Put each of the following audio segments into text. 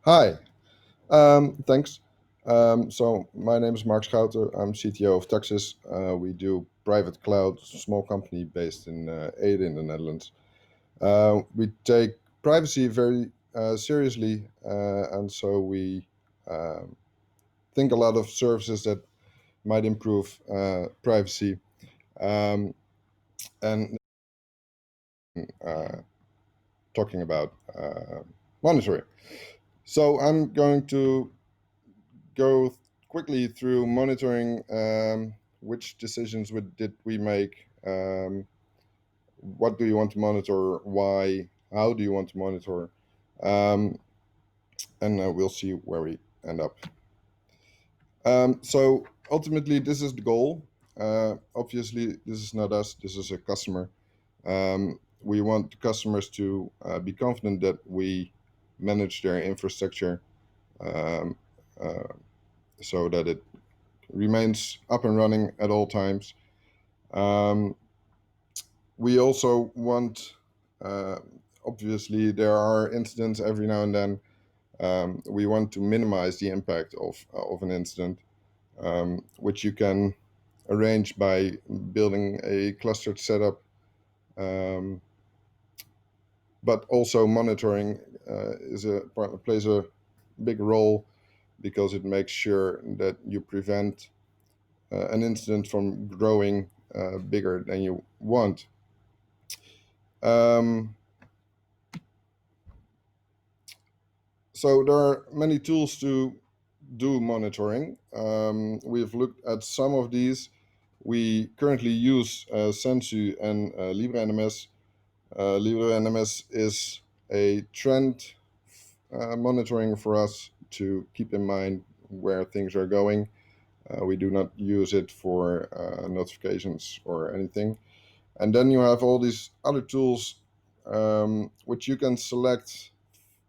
Hi, thanks. So my name is Mark Schouten. I'm CTO of Tuxis. We do private cloud, small company based in Ede in the Netherlands. We take privacy very seriously, and so we um, think a lot of services that might improve privacy um, and uh, talking about monitoring. So I'm going to go quickly through monitoring which decisions did we make, what do you want to monitor, why, how do you want to monitor, um, and we'll see where we end up. So ultimately, this is the goal. Obviously, this is not us, this is a customer. We want customers to be confident that we manage their infrastructure um, uh, so that it remains up and running at all times. Um, we also want, uh, obviously, there are incidents every now and then. We want to minimize the impact of an incident, which you can arrange by building a clustered setup, um, but also monitoring plays a big role because it makes sure that you prevent an incident from growing bigger than you want. Um, so there are many tools to do monitoring. We've looked at some of these. We currently use Sensu and LibreNMS. LibreNMS is a trend monitoring for us to keep in mind where things are going. We do not use it for notifications or anything. And then you have all these other tools which you can select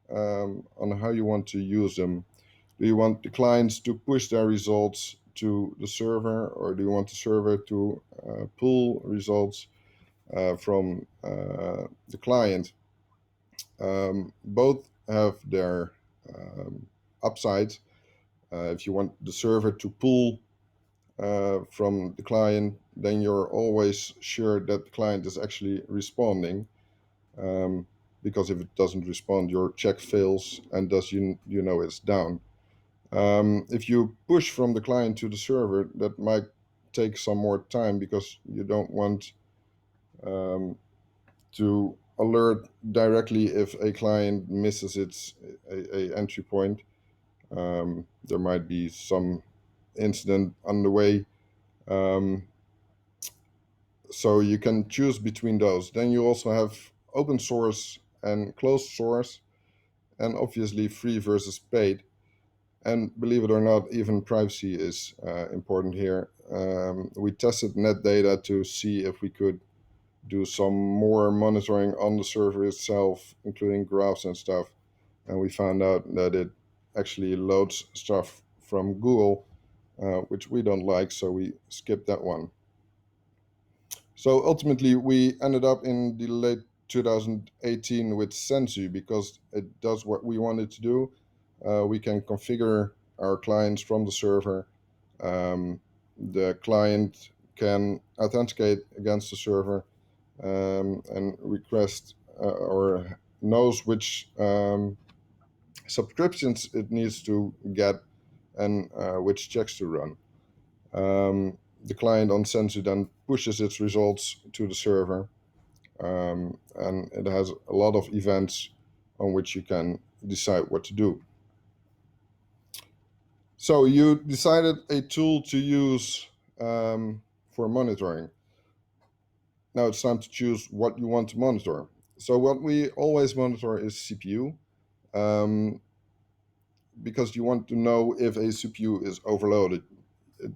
on how you want to use them. Do you want the clients to push their results to the server, or do you want the server to pull results from the client? Both have their upsides. If you want the server to pull from the client, then you're always sure that the client is actually responding. Because if it doesn't respond, your check fails, and thus you know it's down. If you push from the client to the server, that might take some more time because you don't want um, to alert directly if a client misses a entry point. There might be some incident on the way. Um, so you can choose between those. Then you also have open source and closed source, and obviously free versus paid. And believe it or not, even privacy is important here. We tested net data to see if we could do some more monitoring on the server itself, including graphs and stuff. And we found out that it actually loads stuff from Google, which we don't like, so we skipped that one. So ultimately, we ended up in the late 2018 with Sensu because it does what we wanted to do. We can configure our clients from the server. The client can authenticate against the server and request or knows which subscriptions it needs to get and which checks to run. The client on Sensu then pushes its results to the server, and it has a lot of events on which you can decide what to do. So you decided a tool to use for monitoring. Now it's time to choose what you want to monitor. So what we always monitor is CPU, um, because you want to know if a CPU is overloaded. It,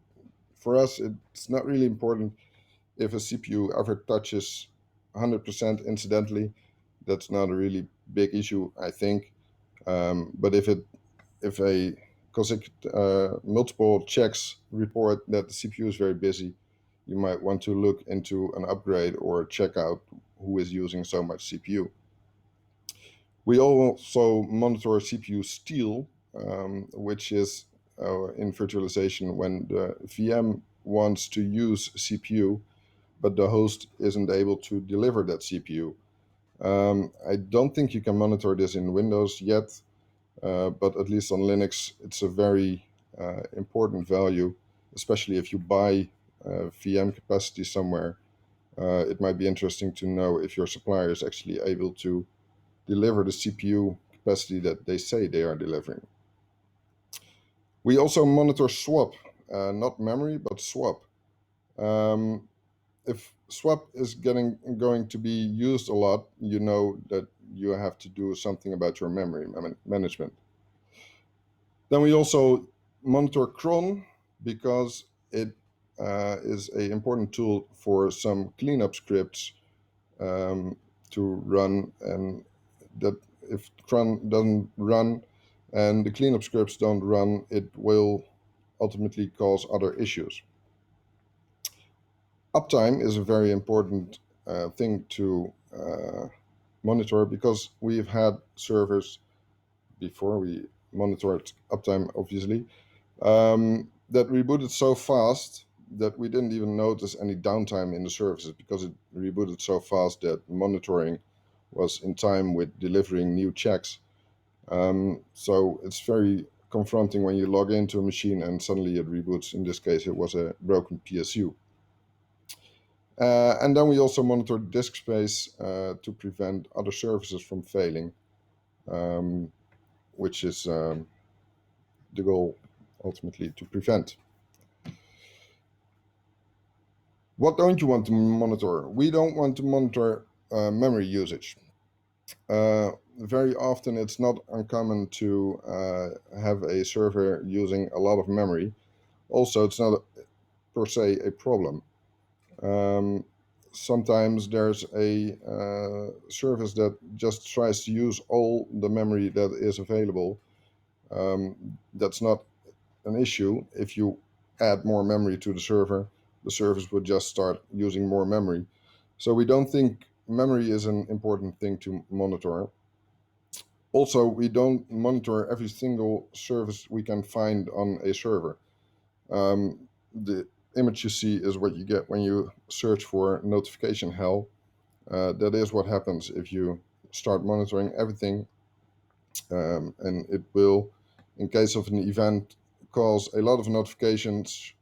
for us, it's not really important if a CPU ever touches 100% incidentally. That's not a really big issue, I think. But if a because multiple checks report that the CPU is very busy, you might want to look into an upgrade or check out who is using so much CPU. We also monitor CPU steal, which is in virtualization when the VM wants to use CPU, but the host isn't able to deliver that CPU. I don't think you can monitor this in Windows yet, but at least on Linux, it's a very important value, especially if you buy VM capacity somewhere. It might be interesting to know if your supplier is actually able to deliver the CPU capacity that they say they are delivering. We also monitor swap, not memory, but swap. If swap is going to be used a lot, you know that you have to do something about your memory management. Then we also monitor cron because it is an important tool for some cleanup scripts to run, and that if cron doesn't run and the cleanup scripts don't run, it will ultimately cause other issues. Uptime is a very important thing to monitor because we've had servers before we monitored uptime, obviously, that rebooted so fast that we didn't even notice any downtime in the services because it rebooted so fast that monitoring was in time with delivering new checks. So it's very confronting when you log into a machine and suddenly it reboots. In this case, it was a broken PSU. And then we also monitor disk space to prevent other services from failing, which is the goal ultimately to prevent. What don't you want to monitor? We don't want to monitor memory usage. Very often it's not uncommon to have a server using a lot of memory. Also, it's not per se a problem. Sometimes there's a service that just tries to use all the memory that is available. That's not an issue. If you add more memory to the service would just start using more memory. So we don't think memory is an important thing to monitor. Also, we don't monitor every single service we can find on a server. The image you see is what you get when you search for notification hell. That is what happens if you start monitoring everything, and it will, in case of an event, cause a lot of notifications,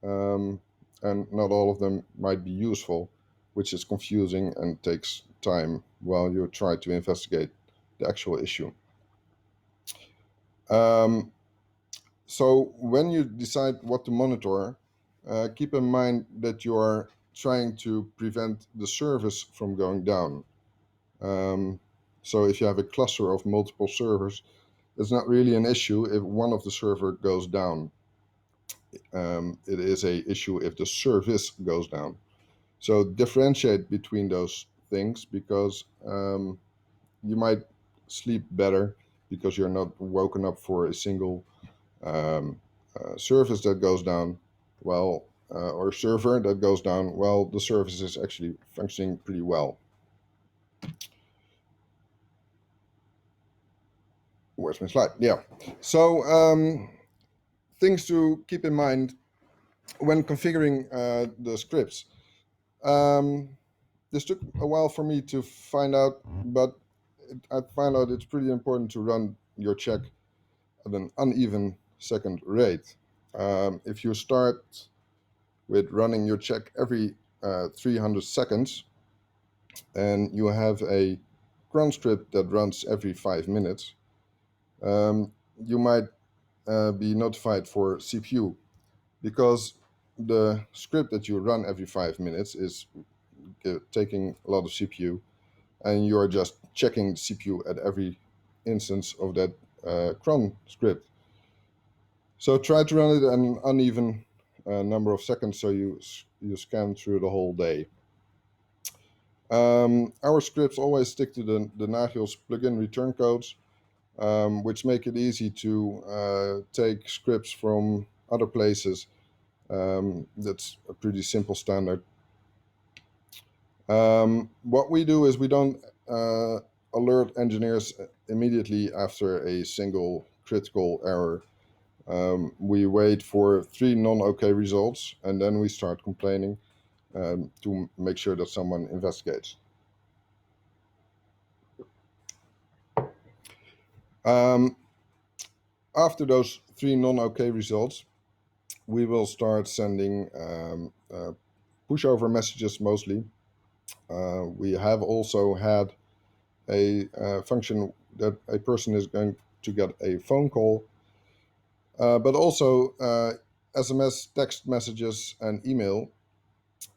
and not all of them might be useful, which is confusing and takes time while you try to investigate the actual issue. So when you decide what to monitor, keep in mind that you are trying to prevent the service from going down. So if you have a cluster of multiple servers, it's not really an issue if one of the server goes down. It is a issue if the service goes down. So differentiate between those things because you might sleep better because you're not woken up for a single service that goes down, or server that goes down while the service is actually functioning pretty well. Where's my slide? Yeah. So things to keep in mind when configuring the scripts. This took a while for me to find out, but I found out it's pretty important to run your check at an uneven second rate. If you start with running your check every 300 seconds and you have a cron script that runs every 5 minutes, you might be notified for CPU because the script that you run every 5 minutes is taking a lot of CPU, and you are just checking the CPU at every instance of that cron script. So try to run it at an uneven number of seconds so you scan through the whole day. Our scripts always stick to the Nagios plugin return codes, which make it easy to take scripts from other places. That's a pretty simple standard. What we do is we don't alert engineers immediately after a single critical error. We wait for 3 non-OK results, and then we start complaining to make sure that someone investigates. After those 3 non-OK results, we will start sending pushover messages mostly. We have also had a function that a person is going to get a phone call, but also SMS, text messages, and email.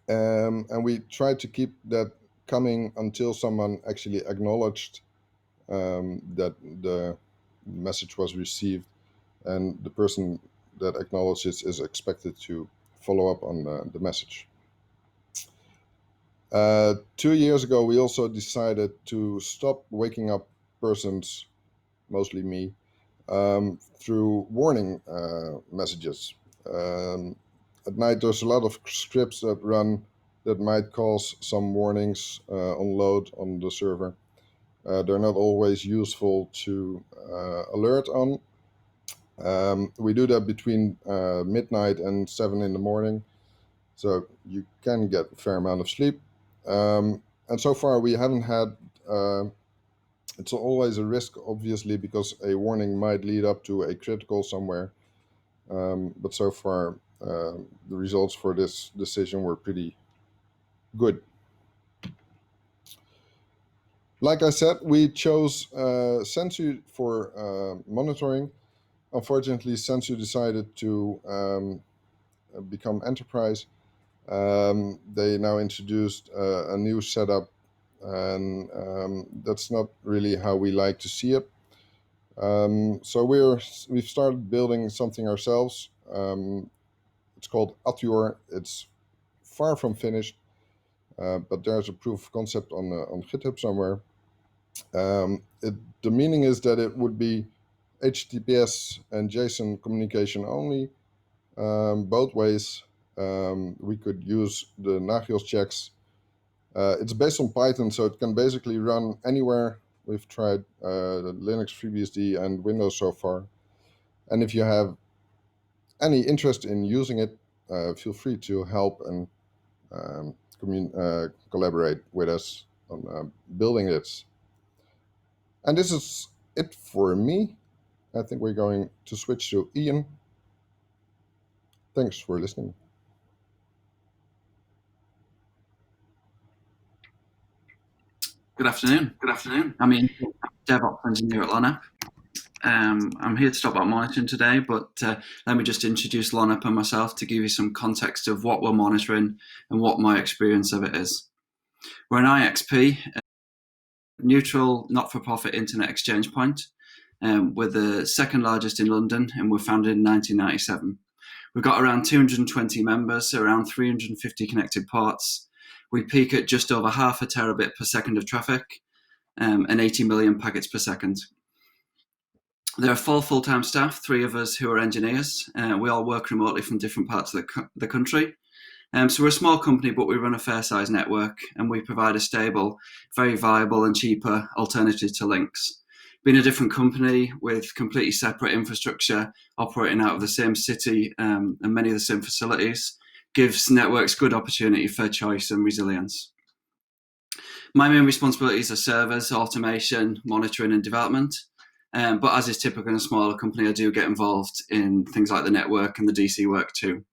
And we try to keep that coming until someone actually acknowledged that the message was received, and the person that acknowledges is expected to follow up on the message. 2 years ago, we also decided to stop waking up persons, mostly me, through warning messages. At night, there's a lot of scripts that run that might cause some warnings on load on the server. They're not always useful to alert on. We do that between midnight and 7 in the morning, so you can get a fair amount of sleep. And so far, we haven't had. It's always a risk, obviously, because a warning might lead up to a critical somewhere. But so far, the results for this decision were pretty good. Like I said, we chose Sensu for monitoring. Unfortunately, Sensu decided to become enterprise. They now introduced a new setup, and that's not really how we like to see it. So we've started building something ourselves. It's called Ature. It's far from finished, but there's a proof of concept on GitHub somewhere. The meaning is that it would be HTTPS and JSON communication only, both ways. We could use the Nagios checks. It's based on Python, so it can basically run anywhere. We've tried Linux, FreeBSD, and Windows so far. And if you have any interest in using it, feel free to help and collaborate with us on building this. And this is it for me. I think we're going to switch to Ian. Thanks for listening. Good afternoon. I'm Ian, DevOps engineer at LONAP. I'm here to talk about monitoring today, but let me just introduce LONAP and myself to give you some context of what we're monitoring and what my experience of it is. We're an IXP, a neutral, not-for-profit internet exchange point. We're the second largest in London, and we're founded in 1997. We've got around 220 members, around 350 connected ports. We peak at just over 0.5 terabit per second of traffic, and 80 million packets per second. There are 4 full-time staff, 3 of us who are engineers. We all work remotely from different parts of the country. So we're a small company, but we run a fair-sized network, and we provide a stable, very viable and cheaper alternative to links. Being a different company with completely separate infrastructure, operating out of the same city and many of the same facilities, gives networks good opportunity for choice and resilience. My main responsibilities are servers, automation, monitoring and development. But as is typical in a smaller company, I do get involved in things like the network and the DC work too.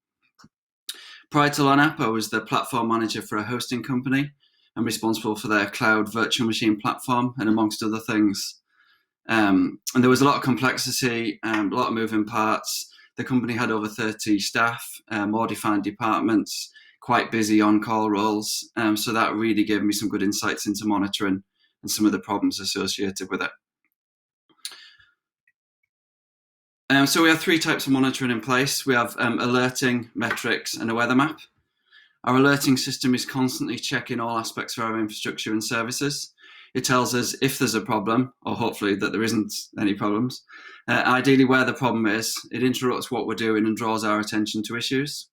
Prior to LONAP, I was the platform manager for a hosting company. I'm responsible for their cloud virtual machine platform and amongst other things. And there was a lot of complexity, a lot of moving parts. The company had over 30 staff, more defined departments, quite busy on-call roles. So that really gave me some good insights into monitoring and some of the problems associated with it. So we have 3 types of monitoring in place. We have alerting, metrics, and a weather map. Our alerting system is constantly checking all aspects of our infrastructure and services. It tells us if there's a problem, or hopefully that there isn't any problems. Ideally where the problem is, it interrupts what we're doing and draws our attention to issues.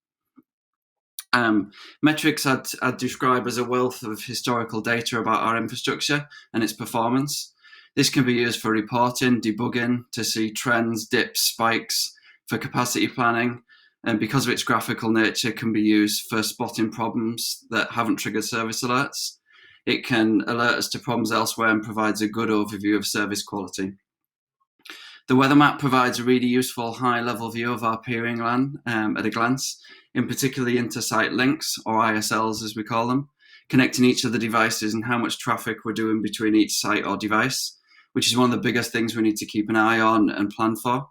Metrics I'd describe as a wealth of historical data about our infrastructure and its performance. This can be used for reporting, debugging, to see trends, dips, spikes, for capacity planning, and because of its graphical nature, can be used for spotting problems that haven't triggered service alerts. It can alert us to problems elsewhere and provides a good overview of service quality. The weather map provides a really useful high-level view of our peering LAN at a glance, in particularly inter-site links, or ISLs as we call them, connecting each of the devices and how much traffic we're doing between each site or device, which is one of the biggest things we need to keep an eye on and plan for.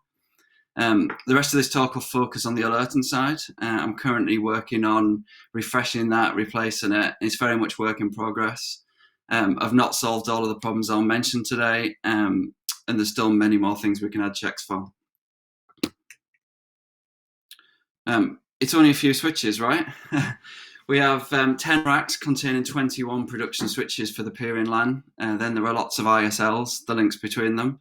The rest of this talk will focus on the alerting side. I'm currently working on refreshing that, replacing it. It's very much work in progress. I've not solved all of the problems I'll mention today, and there's still many more things we can add checks for. It's only a few switches, right? We have 10 racks containing 21 production switches for the peering LAN. Then there are lots of ISLs, the links between them.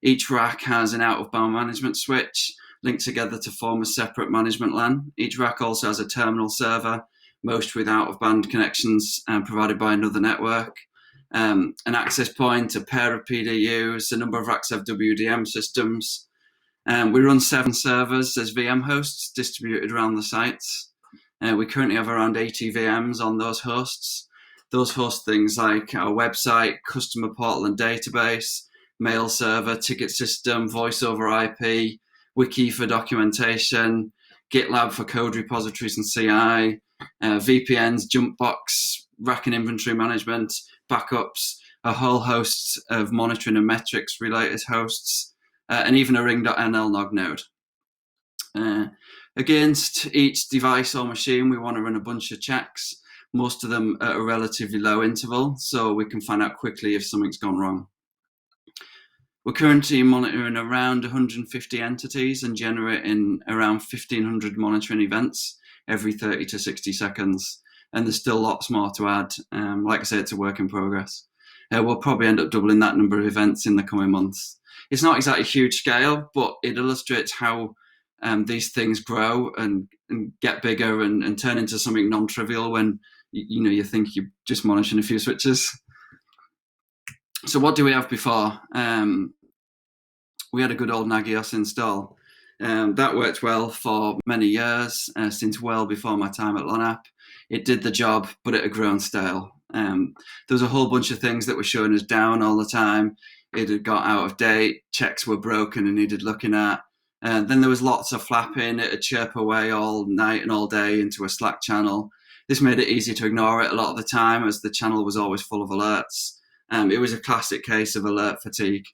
Each rack has an out-of-band management switch linked together to form a separate management LAN. Each rack also has a terminal server, most with out-of-band connections provided by another network. An access point, a pair of PDUs, a number of racks have WDM systems. We run 7 servers as VM hosts distributed around the sites. We currently have around 80 VMs on those hosts. Those host things like our website, customer portal and database, mail server, ticket system, voice over IP, wiki for documentation, GitLab for code repositories and CI, VPNs, Jumpbox, rack and inventory management, backups, a whole host of monitoring and metrics related hosts, and even a ring.NLNOG node. Against each device or machine, we want to run a bunch of checks, most of them at a relatively low interval, so we can find out quickly if something's gone wrong. We're currently monitoring around 150 entities and generating around 1,500 monitoring events every 30 to 60 seconds. And there's still lots more to add. Like I said, it's a work in progress. We'll probably end up doubling that number of events in the coming months. It's not exactly huge scale, but it illustrates how these things grow and get bigger and turn into something non-trivial when you think you're just monitoring a few switches. So what do we have before? We had a good old Nagios install. That worked well for many years, since well before my time at LONAP. It did the job, but it had grown stale. There was a whole bunch of things that were showing us down all the time. It had got out of date, checks were broken and needed looking at. Then there was lots of flapping. It would chirp away all night and all day into a Slack channel. This made it easy to ignore it a lot of the time, as the channel was always full of alerts. It was a classic case of alert fatigue.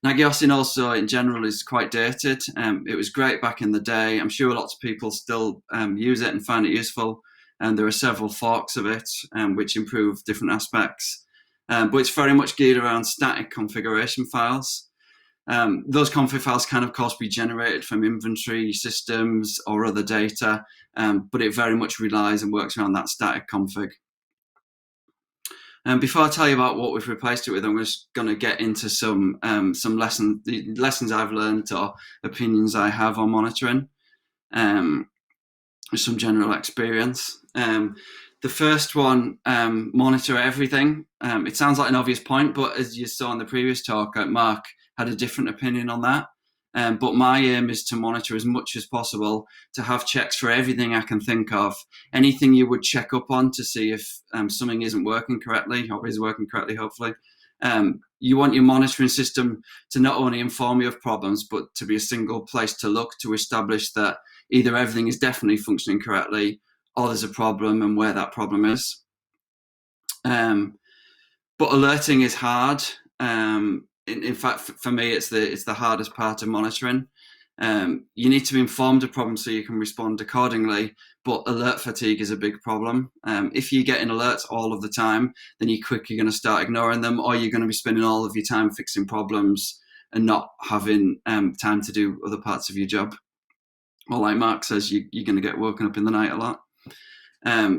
Nagios also, in general, is quite dated. It was great back in the day. I'm sure lots of people still use it and find it useful. And there are several forks of it, which improve different aspects. But it's very much geared around static configuration files. Those config files can, of course, be generated from inventory systems or other data, but it very much relies and works around that static config. Before I tell you about what we've replaced it with, I'm just going to get into some lessons I've learned or opinions I have on monitoring, with some general experience. The first one, monitor everything. It sounds like an obvious point, but as you saw in the previous talk, Mark had a different opinion on that. But my aim is to monitor as much as possible, to have checks for everything I can think of. Anything you would check up on to see if something isn't working correctly, or is working correctly, hopefully. You want your monitoring system to not only inform you of problems, but to be a single place to look to establish that either everything is definitely functioning correctly, or there's a problem and where that problem is. But alerting is hard. In fact, for me, it's the hardest part of monitoring. You need to be informed of problems so you can respond accordingly, but alert fatigue is a big problem. If you're getting alerts all of the time, then you're quickly going to start ignoring them, or you're going to be spending all of your time fixing problems and not having time to do other parts of your job. Or like Mark says, you're going to get woken up in the night a lot.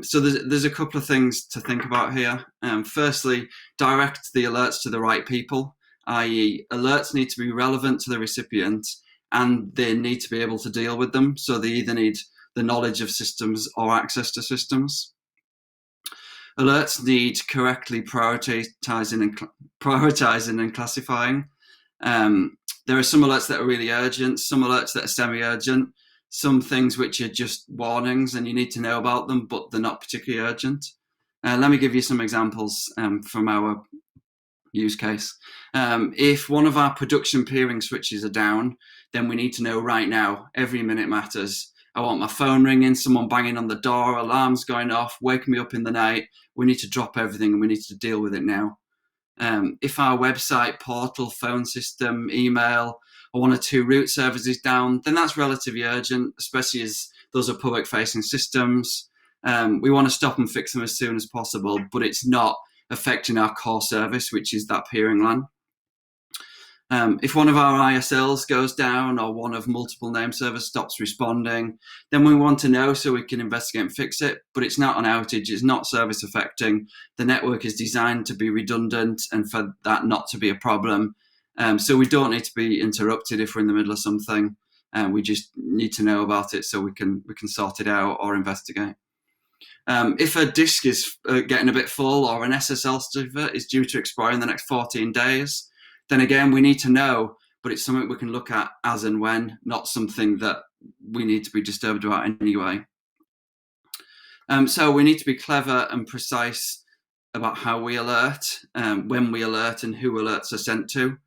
So there's a couple of things to think about here. Firstly, direct the alerts to the right people, i.e. alerts need to be relevant to the recipient and they need to be able to deal with them. So they either need the knowledge of systems or access to systems. Alerts need correctly prioritizing and classifying. There are some alerts that are really urgent, some alerts that are semi-urgent, some things which are just warnings and you need to know about them, but they're not particularly urgent. Let me give you some examples from our use case. If one of our production peering switches are down, then we need to know right now. Every minute matters. I want my phone ringing, someone banging on the door, alarms going off, wake me up in the night. We need to drop everything and we need to deal with it now. If our website, portal, phone system, email, or one or two root servers is down, then that's relatively urgent, especially as those are public-facing systems. We want to stop and fix them as soon as possible, but it's not affecting our core service, which is that peering LAN. If one of our ISLs goes down or one of multiple name servers stops responding, then we want to know so we can investigate and fix it, but it's not an outage, it's not service affecting. The network is designed to be redundant and for that not to be a problem. So we don't need to be interrupted if we're in the middle of something. We just need to know about it so we can sort it out or investigate. If a disk is getting a bit full or an SSL certificate is due to expire in the next 14 days, then again, we need to know, but it's something we can look at as and when, not something that we need to be disturbed about anyway. So we need to be clever and precise about how we alert, when we alert, and who alerts are sent to.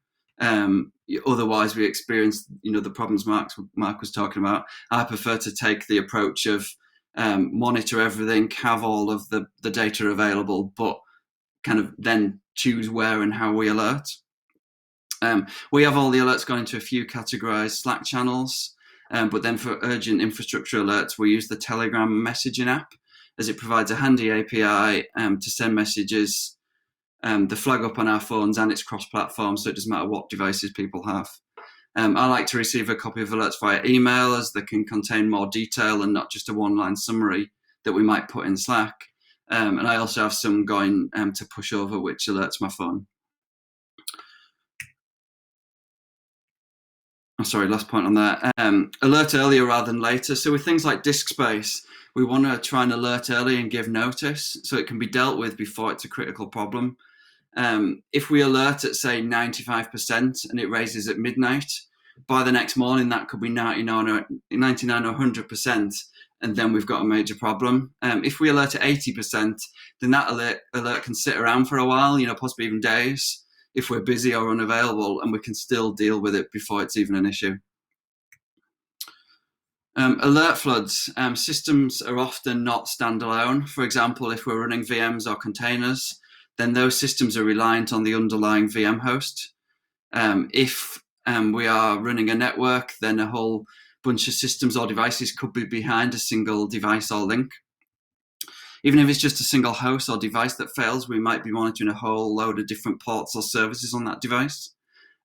Otherwise, we experience, the problems Mark was talking about. I prefer to take the approach of monitor everything, have all of the data available, but kind of then choose where and how we alert. We have all the alerts going into a few categorized Slack channels, but then for urgent infrastructure alerts, we use the Telegram messaging app as it provides a handy API to send messages, the flag up on our phones, and it's cross-platform, so it doesn't matter what devices people have. I like to receive a copy of alerts via email as they can contain more detail and not just a one-line summary that we might put in Slack. And I also have some going to push over, which alerts my phone. Sorry, last point on that. Alert earlier rather than later. So with things like disk space, we want to try and alert early and give notice so it can be dealt with before it's a critical problem. If we alert at, say, 95% and it raises at midnight, by the next morning that could be 99 or 100%, and then we've got a major problem. If we alert at 80%, then that alert can sit around for a while, possibly even days, if we're busy or unavailable, and we can still deal with it before it's even an issue. Alert floods. Systems are often not standalone. For example, if we're running VMs or containers, then those systems are reliant on the underlying VM host. If we are running a network, then a whole bunch of systems or devices could be behind a single device or link. Even if it's just a single host or device that fails, we might be monitoring a whole load of different ports or services on that device.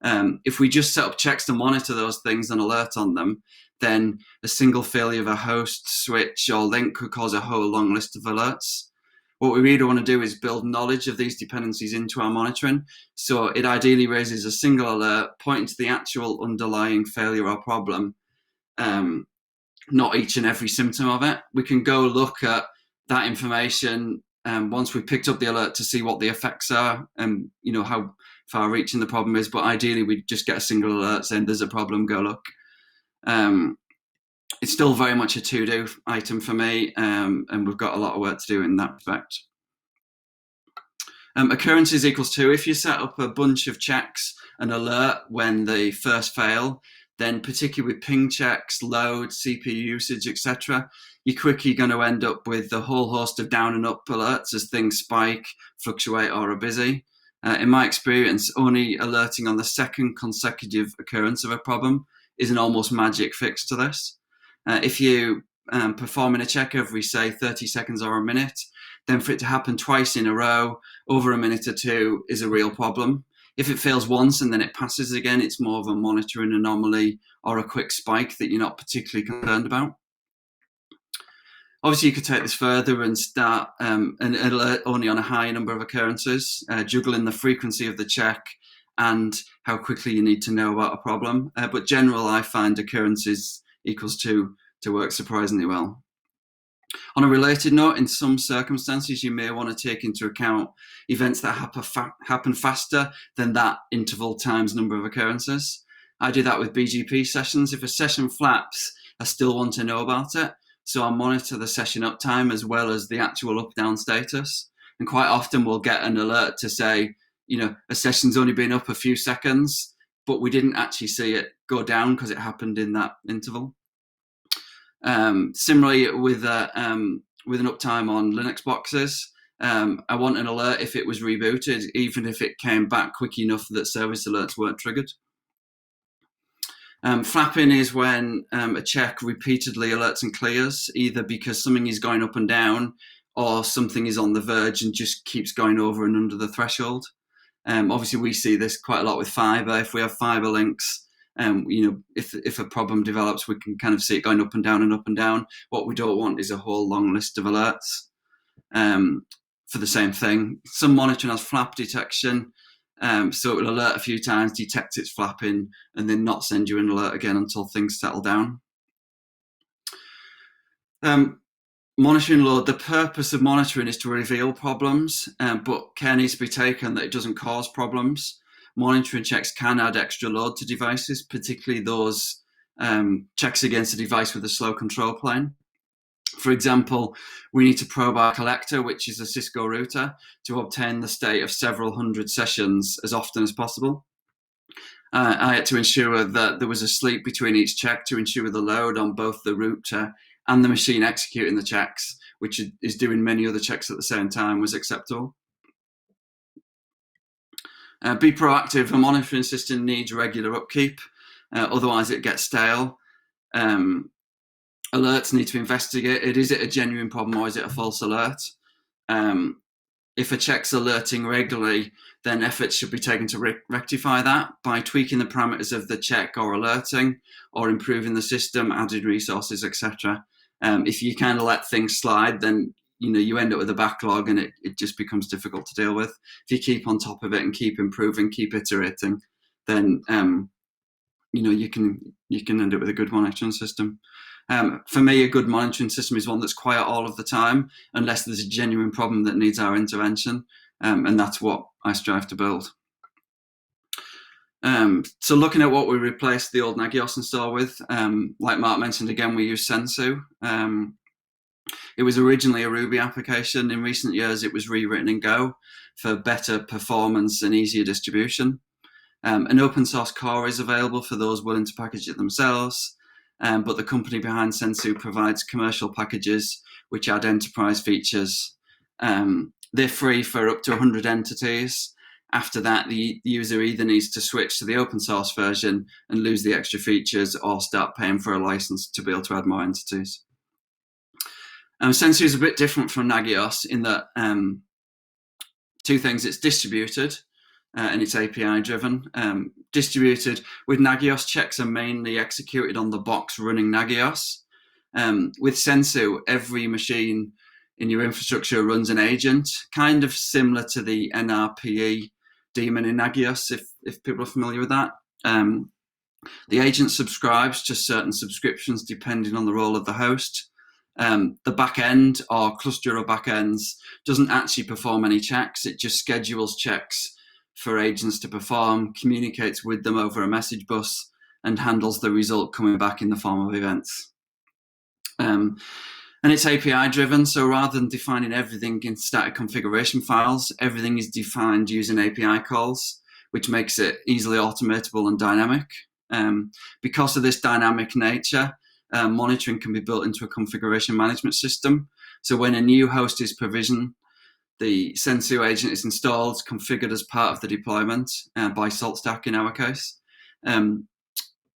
If we just set up checks to monitor those things and alert on them, then a single failure of a host, switch, or link could cause a whole long list of alerts. What we really want to do is build knowledge of these dependencies into our monitoring. So it ideally raises a single alert pointing to the actual underlying failure or problem, not each and every symptom of it. We can go look at that information once we've picked up the alert to see what the effects are and how far reaching the problem is, but ideally we just get a single alert saying there's a problem, go look. It's still very much a to-do item for me, and we've got a lot of work to do in that respect. Occurrences equals 2. If you set up a bunch of checks and alert when they first fail, then particularly with ping checks, load, CPU usage, etc., you're quickly going to end up with a whole host of down and up alerts as things spike, fluctuate, or are busy. In my experience, only alerting on the second consecutive occurrence of a problem is an almost magic fix to this. If you performing a check every, say, 30 seconds or a minute, then for it to happen twice in a row, over a minute or two, is a real problem. If it fails once and then it passes again, it's more of a monitoring anomaly or a quick spike that you're not particularly concerned about. Obviously, you could take this further and start an alert only on a high number of occurrences, juggling the frequency of the check and how quickly you need to know about a problem. But general, I find occurrences equals 2 work surprisingly well. On a related note, in some circumstances, you may want to take into account events that happen faster than that interval times number of occurrences. I do that with BGP sessions. If a session flaps, I still want to know about it. So I monitor the session uptime as well as the actual up-down status. And quite often we'll get an alert to say, a session's only been up a few seconds, but we didn't actually see it go down because it happened in that interval. Similarly, with an uptime on Linux boxes, I want an alert if it was rebooted, even if it came back quick enough that service alerts weren't triggered. Flapping is when a check repeatedly alerts and clears, either because something is going up and down or something is on the verge and just keeps going over and under the threshold. Obviously, we see this quite a lot with fiber. If we have fiber links, if a problem develops, we can kind of see it going up and down and up and down. What we don't want is a whole long list of alerts for the same thing. Some monitoring has flap detection, so it will alert a few times, detect it's flapping, and then not send you an alert again until things settle down. Monitoring load, the purpose of monitoring is to reveal problems, but care needs to be taken that it doesn't cause problems. Monitoring checks can add extra load to devices, particularly those checks against a device with a slow control plane. For example, we need to probe our collector, which is a Cisco router, to obtain the state of several hundred sessions as often as possible. I had to ensure that there was a sleep between each check to ensure the load on both the router and the machine executing the checks, which is doing many other checks at the same time, was acceptable. Be proactive. A monitoring system needs regular upkeep, otherwise it gets stale. Alerts need to be investigated. Is it a genuine problem or is it a false alert? If a check's alerting regularly, then efforts should be taken to rectify that by tweaking the parameters of the check or alerting, or improving the system, adding resources, etc. If you kind of let things slide, then you end up with a backlog and it just becomes difficult to deal with. If you keep on top of it and keep improving, keep iterating, then you can end up with a good monitoring system. For me, a good monitoring system is one that's quiet all of the time, unless there's a genuine problem that needs our intervention, and that's what I strive to build. So looking at what we replaced the old Nagios install with, like Mark mentioned again, we use Sensu. It was originally a Ruby application. In recent years, it was rewritten in Go for better performance and easier distribution. An open source core is available for those willing to package it themselves, but the company behind Sensu provides commercial packages which add enterprise features. They're free for up to 100 entities. After that, the user either needs to switch to the open source version and lose the extra features, or start paying for a license to be able to add more entities. Sensu is a bit different from Nagios in that two things: it's distributed and it's API driven. Distributed with Nagios, checks are mainly executed on the box running Nagios. With Sensu, every machine in your infrastructure runs an agent, kind of similar to the NRPE daemon in Nagios, if people are familiar with that. The agent subscribes to certain subscriptions depending on the role of the host. The backend or cluster of backends doesn't actually perform any checks. It just schedules checks for agents to perform, communicates with them over a message bus, and handles the result coming back in the form of events. And it's API driven, so rather than defining everything in static configuration files, everything is defined using API calls, which makes it easily automatable and dynamic. Because of this dynamic nature, monitoring can be built into a configuration management system. So when a new host is provisioned, the Sensu agent is installed, configured as part of the deployment by SaltStack in our case.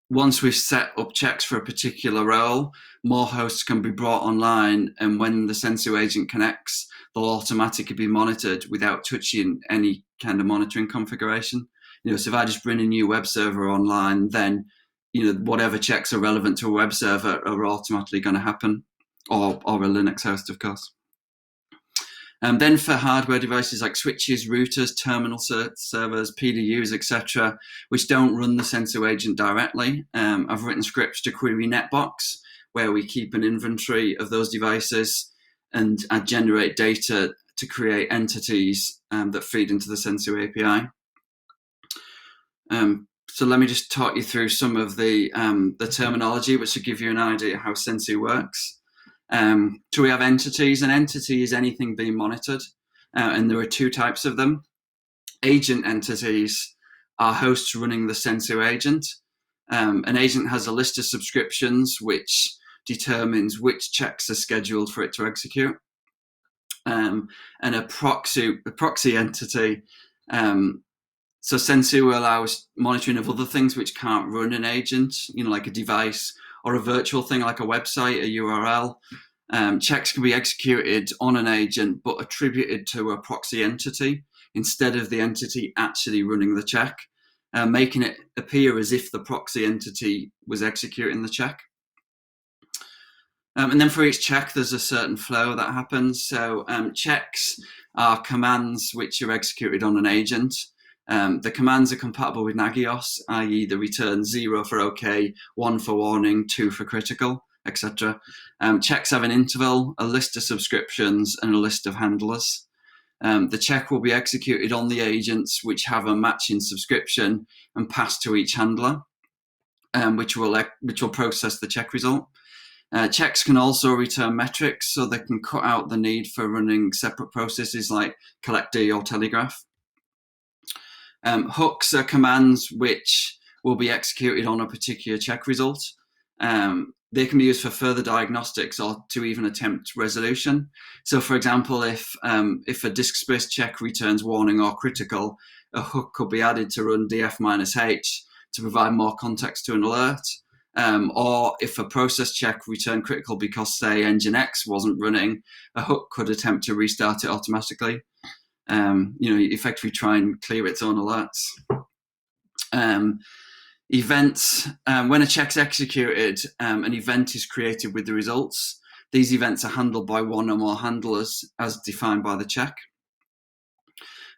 Once we've set up checks for a particular role, more hosts can be brought online, and when the Sensu agent connects, they'll automatically be monitored without touching any kind of monitoring configuration. So if I just bring a new web server online, then whatever checks are relevant to a web server are automatically going to happen, or a Linux host, of course. Then for hardware devices like switches, routers, terminal servers, PDUs, etc., which don't run the Sensu agent directly, I've written scripts to query Netbox where we keep an inventory of those devices and generate data to create entities that feed into the Sensu API. So let me just talk you through some of the terminology, which will give you an idea how Sensu works. So we have entities. An entity is anything being monitored, and there are two types of them. Agent entities are hosts running the Sensu agent. An agent has a list of subscriptions which determines which checks are scheduled for it to execute. And a proxy entity. So Sensu allows monitoring of other things which can't run an agent, like a device or a virtual thing like a website, a URL. Checks can be executed on an agent but attributed to a proxy entity instead of the entity actually running the check, making it appear as if the proxy entity was executing the check. And then for each check, there's a certain flow that happens. So checks are commands which are executed on an agent. The commands are compatible with Nagios, i.e. the return 0 for OK, 1 for warning, 2 for critical, etc. Checks have an interval, a list of subscriptions, and a list of handlers. The check will be executed on the agents which have a matching subscription and passed to each handler, which will process the check result. Checks can also return metrics, so they can cut out the need for running separate processes like collect D or telegraph. Hooks are commands which will be executed on a particular check result. They can be used for further diagnostics or to even attempt resolution. So, for example, if a disk space check returns warning or critical, a hook could be added to run df-h to provide more context to an alert. Or if a process check returned critical because, say, engine X wasn't running, a hook could attempt to restart it automatically. Effectively try and clear its own alerts. Events, when a check's executed, an event is created with the results. These events are handled by one or more handlers as defined by the check.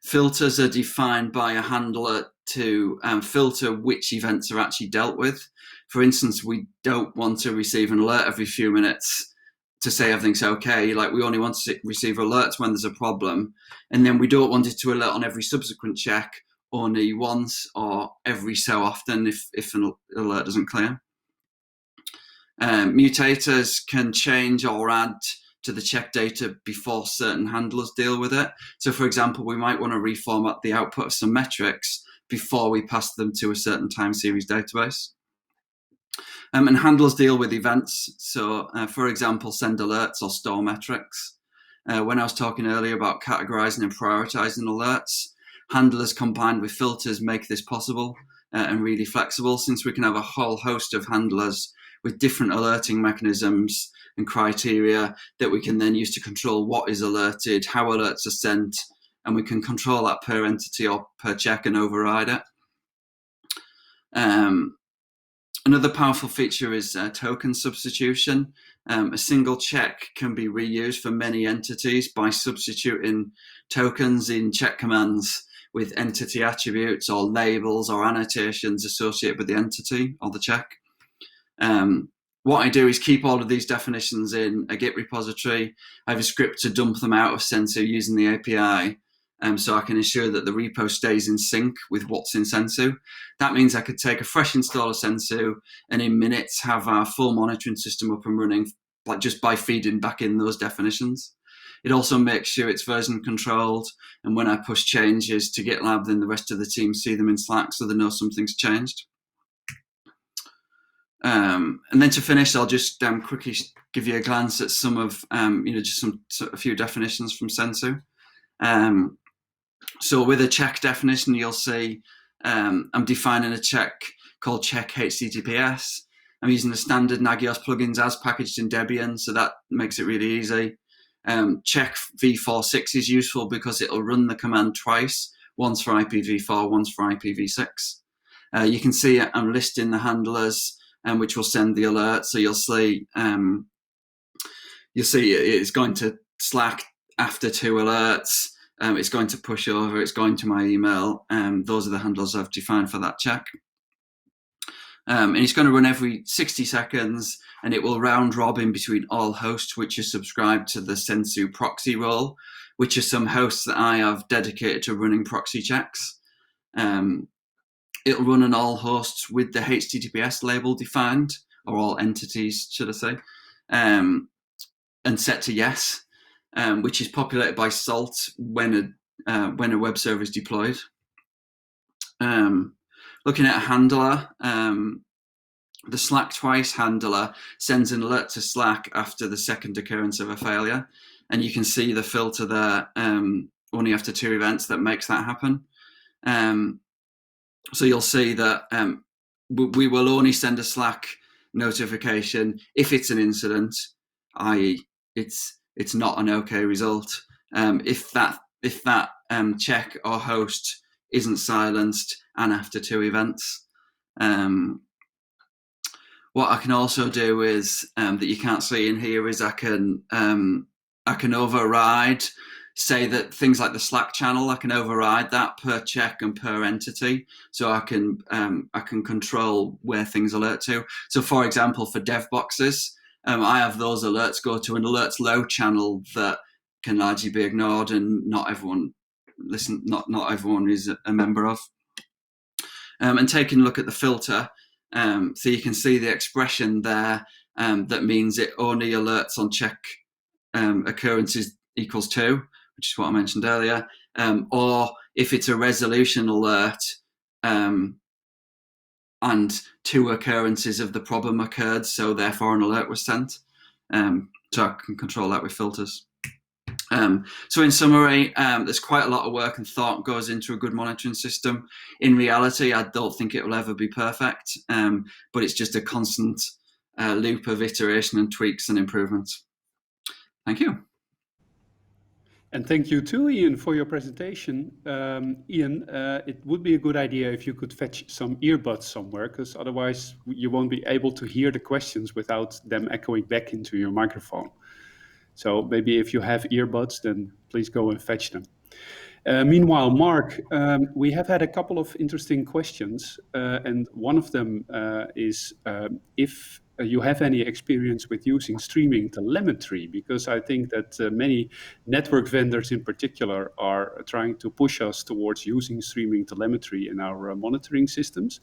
Filters are defined by a handler to filter which events are actually dealt with. For instance, we don't want to receive an alert every few minutes to say everything's okay. Like, we only want to receive alerts when there's a problem. And then we don't want it to alert on every subsequent check, only once or every so often if an alert doesn't clear. Mutators can change or add to the check data before certain handlers deal with it. So, for example, we might want to reformat the output of some metrics before we pass them to a certain time series database. And handlers deal with events. So, for example, send alerts or store metrics. When I was talking earlier about categorizing and prioritizing alerts, handlers combined with filters make this possible and really flexible, since we can have a whole host of handlers with different alerting mechanisms and criteria that we can then use to control what is alerted, how alerts are sent, and we can control that per entity or per check and override it. Another powerful feature is token substitution. A single check can be reused for many entities by substituting tokens in check commands with entity attributes or labels or annotations associated with the entity or the check. What I do is keep all of these definitions in a Git repository. I have a script to dump them out of Sensu using the API, so I can ensure that the repo stays in sync with what's in Sensu. That means I could take a fresh install of Sensu and in minutes have our full monitoring system up and running, like just by feeding back in those definitions. It also makes sure it's version controlled, and when I push changes to GitLab, then the rest of the team see them in Slack so they know something's changed. And then to finish, I'll just quickly give you a glance at some of, just a few definitions from Sensu. So with a check definition, you'll see I'm defining a check called check HTTPS. I'm using the standard Nagios plugins as packaged in Debian, so that makes it really easy. Check v46 is useful because it'll run the command twice, once for IPv4, once for IPv6. You can see I'm listing the handlers, which will send the alert. So you'll see it's going to Slack after 2 alerts. It's going to push over. It's going to my email. Those are the handlers I've defined for that check. And it's going to run every 60 seconds, and it will round robin between all hosts which are subscribed to the Sensu proxy role, which are some hosts that I have dedicated to running proxy checks. It'll run on all hosts with the HTTPS label defined, or all entities, should I say, and set to yes, which is populated by salt when a web server is deployed. Looking at a handler, the Slack twice handler sends an alert to Slack after the second occurrence of a failure, and you can see the filter there only after 2 events that makes that happen. So you'll see that we will only send a Slack notification if it's an incident, i.e. it's not an OK result. If that check or host isn't silenced and after 2 events. What I can also do is that you can't see in here is I can override, say that things like the Slack channel, I can override that per check and per entity, so I can control where things alert to. So, for example, for dev boxes, I have those alerts go to an alerts low channel that can largely be ignored, and not everyone is a member of. And taking a look at the filter, so you can see the expression there that means it only alerts on check occurrences equals 2, which is what I mentioned earlier, or if it's a resolution alert and 2 occurrences of the problem occurred, so therefore an alert was sent. So I can control that with filters. So in summary, there's quite a lot of work and thought goes into a good monitoring system. In reality, I don't think it will ever be perfect, but it's just a constant loop of iteration and tweaks and improvements. Thank you. And thank you too, Ian, for your presentation. Ian, it would be a good idea if you could fetch some earbuds somewhere, because otherwise you won't be able to hear the questions without them echoing back into your microphone. So maybe if you have earbuds, then please go and fetch them. Meanwhile, Mark, we have had a couple of interesting questions, and one of them is if you have any experience with using streaming telemetry, because I think that many network vendors in particular are trying to push us towards using streaming telemetry in our monitoring systems.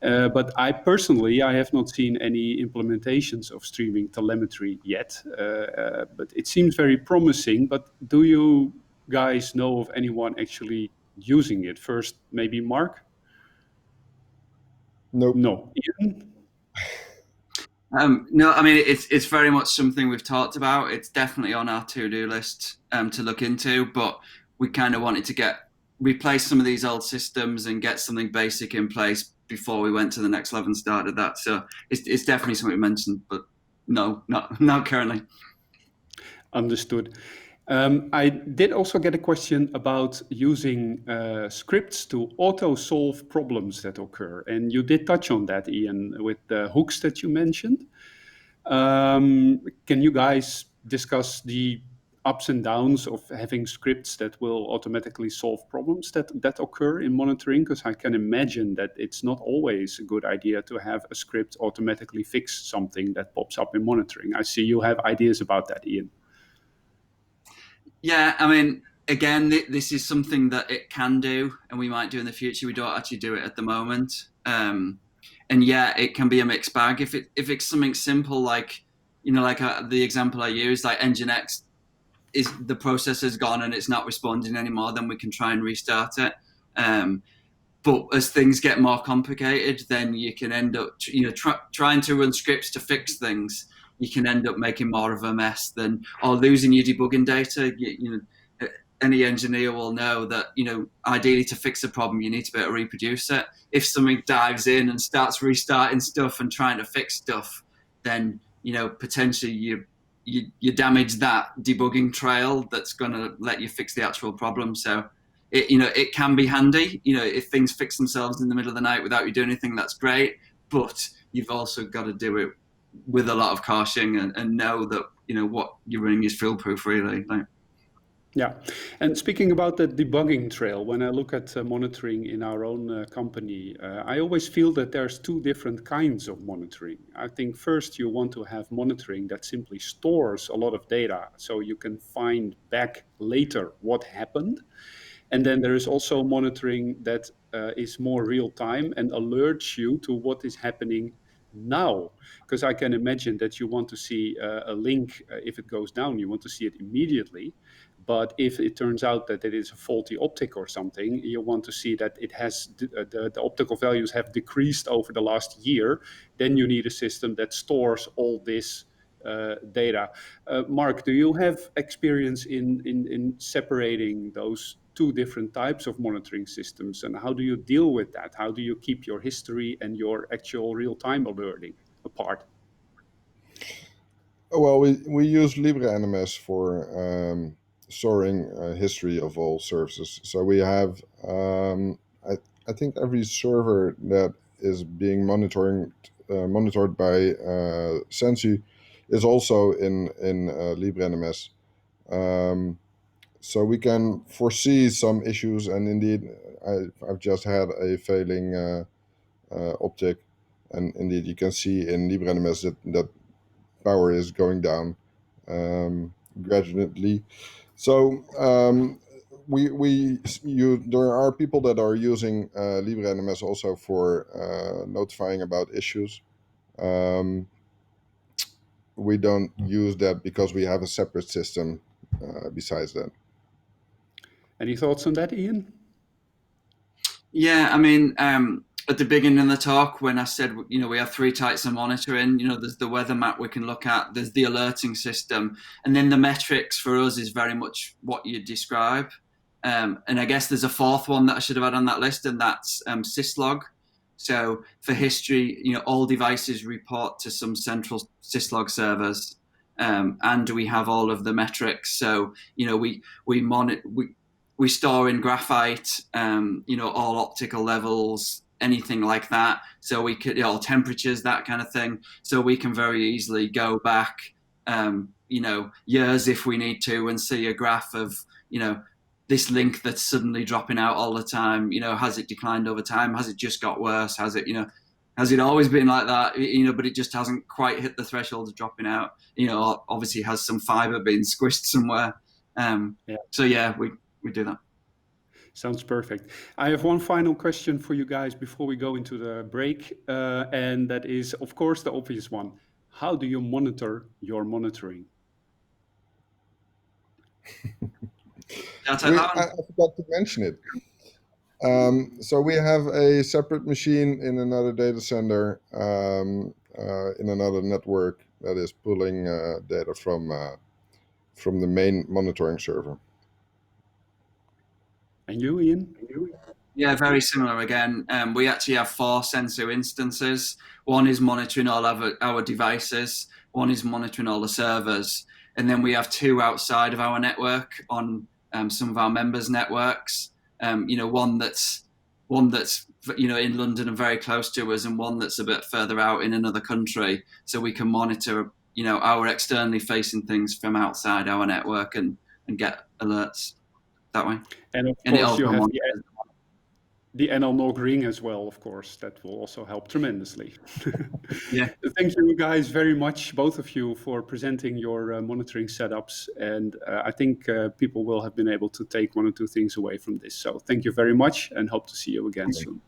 But I have not seen any implementations of streaming telemetry yet, but it seems very promising. But do you guys know of anyone actually using it? First, maybe Mark? Nope. No. Ian? No, I mean, it's very much something we've talked about. It's definitely on our to-do list to look into, but we kind of wanted to replace some of these old systems and get something basic in place before we went to the next level and started that. So it's definitely something we mentioned, but no, not currently. Understood. I did also get a question about using scripts to auto-solve problems that occur. And you did touch on that, Ian, with the hooks that you mentioned. Can you guys discuss the ups and downs of having scripts that will automatically solve problems that occur in monitoring? Because I can imagine that it's not always a good idea to have a script automatically fix something that pops up in monitoring. I see you have ideas about that, Ian. Yeah, I mean, again, this is something that it can do, and we might do in the future. We don't actually do it at the moment. And yeah, it can be a mixed bag. If it's something simple like, the example I used, like Nginx, is the processor's gone and it's not responding anymore, then we can try and restart it. But as things get more complicated, then you can end up, trying to run scripts to fix things. You can end up making more of a mess or losing your debugging data. Any engineer will know that, ideally to fix a problem, you need to be able to reproduce it. If something dives in and starts restarting stuff and trying to fix stuff, then, potentially you damage that debugging trail that's going to let you fix the actual problem. So it can be handy, if things fix themselves in the middle of the night without you doing anything, that's great. But you've also got to do it with a lot of caution and know that, what you're running is foolproof, really. Yeah, and speaking about the debugging trail, when I look at monitoring in our own company, I always feel that there's two different kinds of monitoring. I think first you want to have monitoring that simply stores a lot of data so you can find back later what happened. And then there is also monitoring that is more real time and alerts you to what is happening now. Because I can imagine that you want to see a link, if it goes down, you want to see it immediately. But if it turns out that it is a faulty optic or something, you want to see that it has the optical values have decreased over the last year. Then you need a system that stores all this data. Mark, do you have experience in separating those two different types of monitoring systems, and how do you deal with that? How do you keep your history and your actual real-time alerting apart? Well, we use LibreNMS for storing history of all services. So we have, I think every server that is being monitored by Sensu is also in LibreNMS. So we can foresee some issues, and indeed, I've just had a failing optic, and indeed you can see in LibreNMS that power is going down gradually. So there are people that are using LibreNMS also for notifying about issues. We don't use that because we have a separate system besides that. Any thoughts on that, Ian? Yeah, I mean, at the beginning of the talk, when I said, we have three types of monitoring, there's the weather map we can look at, there's the alerting system, and then the metrics for us is very much what you describe. And I guess there's a fourth one that I should have had on that list, and that's syslog. So for history, all devices report to some central syslog servers, and we have all of the metrics. So we store in graphite, all optical levels, anything like that. So we could, all temperatures, that kind of thing. So we can very easily go back, years if we need to, and see a graph of, this link that's suddenly dropping out all the time. Has it declined over time? Has it just got worse? Has it always been like that? But it just hasn't quite hit the threshold of dropping out. Obviously has some fiber being squished somewhere. So yeah, we do that. Sounds perfect. I have one final question for you guys before we go into the break, and that is, of course, the obvious one. How do you monitor your monitoring? I forgot to mention it. So we have a separate machine in another data center in another network that is pulling data from the main monitoring server. And you, Ian? Yeah, very similar again. We actually have 4 Sensu instances. One is monitoring all of our devices. One is monitoring all the servers. And then we have 2 outside of our network on some of our members' networks. One that's in London and very close to us, and one that's a bit further out in another country. So we can monitor, our externally facing things from outside our network and get alerts that way. And of course, you have the NLNOG ring as well, of course. That will also help tremendously. Yeah. Thank you guys very much, both of you, for presenting your monitoring setups. And I think people will have been able to take 1 or 2 things away from this. So thank you very much, and hope to see you again soon.